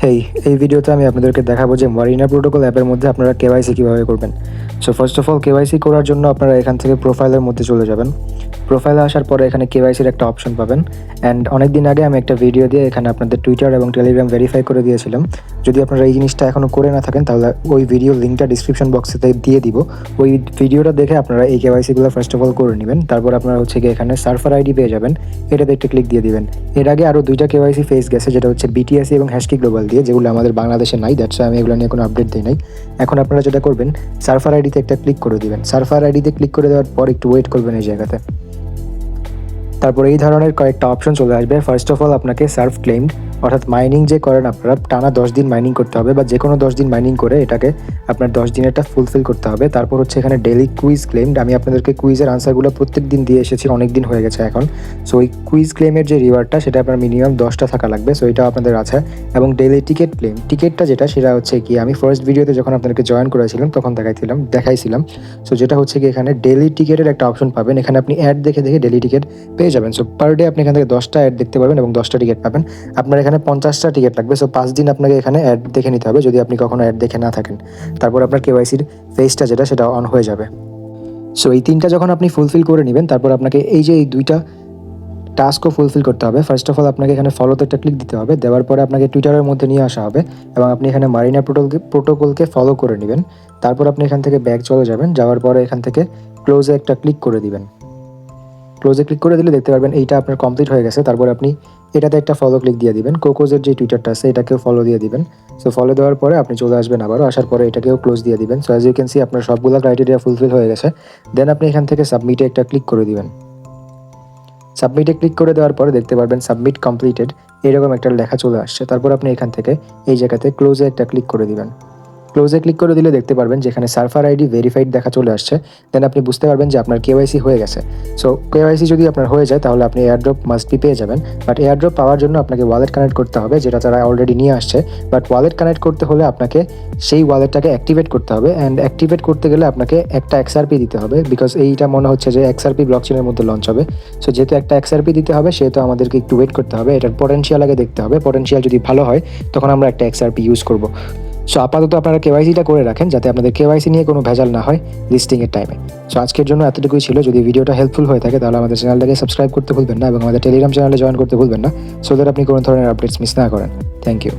হেই, এই ভিডিওতে আমি আপনাদেরকে দেখাবো যে মরিনা প্রোটোকল অ্যাপের মধ্যে আপনারা কেওয়াইসি কীভাবে করবেন। So first of all KYC করার জন্য আপনারা এখান থেকে প্রোফাইলের মধ্যে চলে যাবেন। প্রোফাইলে আসার পরে এখানে কেওয়াইসির একটা অপশন পাবেন। অ্যান্ড অনেক দিন আগে আমি একটা ভিডিও দিয়ে এখানে আপনাদের টুইটার এবং টেলিগ্রাম ভেরিফাই করে দিয়েছিলাম। যদি আপনারা এই জিনিসটা এখনও করে না থাকেন তাহলে ওই ভিডিও লিঙ্কটা ডিসক্রিপশন বক্সেতে দিয়ে দিব। ওই ভিডিওটা দেখে আপনারা এই কেওয়াইসিগুলো ফার্স্ট অফ অল করে নেবেন। তারপর আপনারা হচ্ছে গিয়ে এখানে সার্ভার আইডি পেয়ে যাবেন, এটাতে একটা ক্লিক দিয়ে দিবেন। এর আগে আরও দুইটা কেওয়াইসি ফেস গেছে, যেটা হচ্ছে বিটিএসি এবং হ্যাশকি গ্লোবাল দিয়ে, যেগুলো আমাদের বাংলাদেশে নাই, দ্যাটস আমি এগুলো নিয়ে কোনো আপডেট দিই নাই। এখন আপনারা যেটা করবেন, সার্ভার আইডিতে একটা ক্লিক করে দিবেন। সার্ভার আইডিতে ক্লিক করে দেওয়ার পর একটু ওয়েট করবেন এই জায়গাতে। তারপর এই ধরনের কয়েকটা অপশন চলে আসবে। ফার্স্ট অফ অল আপনাকে সার্ভ ক্লেমড, অর্থাৎ মাইনিং যে করেন আপনারা টানা 10 দিন মাইনিং করতে হবে, বা যে কোনো 10 দিন মাইনিং করে এটাকে আপনার 10 দিনেরটা ফুলফিল করতে হবে। তারপর হচ্ছে এখানে ডেইলি কুইজ ক্লেমড, আমি আপনাদেরকে কুইজের আনসারগুলো প্রত্যেক দিন দিয়ে এসেছি, অনেক দিন হয়ে গেছে এখন। সো ওই কুইজ ক্লেমের যে রিওয়ার্ডটা সেটা আপনার মিনিমাম 10টা থাকা লাগবে, সো এটাও আপনাদের আছে। এবং ডেইলি টিকিট ক্লেম, টিকিটটা যেটা সেটা হচ্ছে কি আমি ফার্স্ট ভিডিওতে যখন আপনাদেরকে জয়েন করেছিলাম তখন দেখাইছিলাম। সো যেটা হচ্ছে কি এখানে ডেইলি টিকিটের একটা অপশন পাবেন, এখানে আপনি অ্যাড দেখে দেখে ডেইলি টিকিট পেয়ে যাবেন। সো পার ডে আপনি এখান থেকে 10টা অ্যাড দেখতে পারবেন এবং 10টা টিকিট পাবেন। আপনার এখানে 50টা টিকিট লাগবে, সো 5 দিন আপনাকে এখানে অ্যাড দেখে নিতে হবে যদি আপনি কখনো অ্যাড দেখে না থাকেন। তারপর আপনার কেওয়াইসির ফেসটা যেটা সেটা অন হয়ে যাবে। সো এই 3টা যখন আপনি ফুলফিল করে নেবেন, তারপর আপনাকে এই যে এই 2টা টাস্কও ফুলফিল করতে হবে। ফার্স্ট অফ অল আপনাকে এখানে ফলোতে একটা ক্লিক দিতে হবে, দেওয়ার পরে আপনাকে টুইটারের মধ্যে নিয়ে আসা হবে এবং আপনি এখানে মারিনা প্রোটোকলকে ফলো করে নেবেন। তারপর আপনি এখান থেকে ব্যাক চলে যাবেন, যাওয়ার পরে এখান থেকে ক্লোজে একটা ক্লিক করে দিবেন। ক্লোজে ক্লিক করে দিলে দেখতে পারবেন এইটা আপনার কমপ্লিট হয়ে গেছে। তারপর আপনি এটাতে একটা ফলো ক্লিক দিয়ে দিবেন। কোকোজের যে টুইটারটা আছে এটাকেও ফলো দিয়ে দিবেন। সো ফলো দেওয়ার পরে আপনি চলে আসবেন, আবারও আসার পরে এটাকেও ক্লোজ দিয়ে দিবেন। So as you can see আপনার সবগুলো ক্রাইটেরিয়া ফুলফিল হয়ে গেছে। দেন আপনি এখান থেকে সাবমিটে একটা ক্লিক করে দিবেন। সাবমিটে ক্লিক করে দেওয়ার পরে দেখতে পারবেন সাবমিট কমপ্লিটেড এরকম একটা লেখা চলে আসছে। তারপর আপনি এখান থেকে এই জায়গাতে ক্লোজে একটা ক্লিক করে দিবেন। ক্লোজে ক্লিক করে দিলে দেখতে পারবেন যেখানে সার্ভার আইডি ভেরিফাইড দেখা চলে আসছে। দেন আপনি বুঝতে পারবেন যে আপনার কেওয়াইসি হয়ে গেছে। সো কেওয়াইসি যদি আপনার হয়ে যায় তাহলে আপনি এয়ারড্রপ মাস্ট বি পেয়ে যাবেন। বাট এয়ারড্রপ পাওয়ার জন্য আপনাকে ওয়ালেট কানেক্ট করতে হবে, যেটা তারা অলরেডি নিয়ে আসছে। বাট ওয়ালেট কানেক্ট করতে হলে আপনাকে সেই ওয়ালেটটাকে অ্যাক্টিভেট করতে হবে, অ্যান্ড অ্যাক্টিভেট করতে গেলে আপনাকে একটা XRP দিতে হবে, বিকজ এইটা মনে হচ্ছে যে XRP ব্লকচেনের মধ্যে লঞ্চ হবে। সো যেহেতু একটা XRP দিতে হবে সেহেতু আমাদেরকে একটু ওয়েট করতে হবে। এটার পটেনশিয়াল আগে দেখতে হবে, পটেনশিয়াল যদি ভালো হয় তখন আমরা একটা XRP ইউজ করব। সো আপাতত আপনারা কেওয়াইসিটা করে রাখেন যাতে আপনাদের কেওয়াইসি নিয়ে কোনো ভেজাল না হয় লিস্টিংয়ের টাইমে। সো আজকের জন্য এতটুকুই ছিল। যদি ভিডিওটা হেল্পফুল হয়ে থাকে তাহলে আমাদের চ্যানেলটাকে সাবস্ক্রাইব করতে ভুলবেন না এবং আমাদের টেলিগ্রাম চ্যানেলে জয়েন করতে ভুলবেন না, সো দ্যাট আপনি কোনো ধরনের আপডেটস মিস না করেন। Thank you.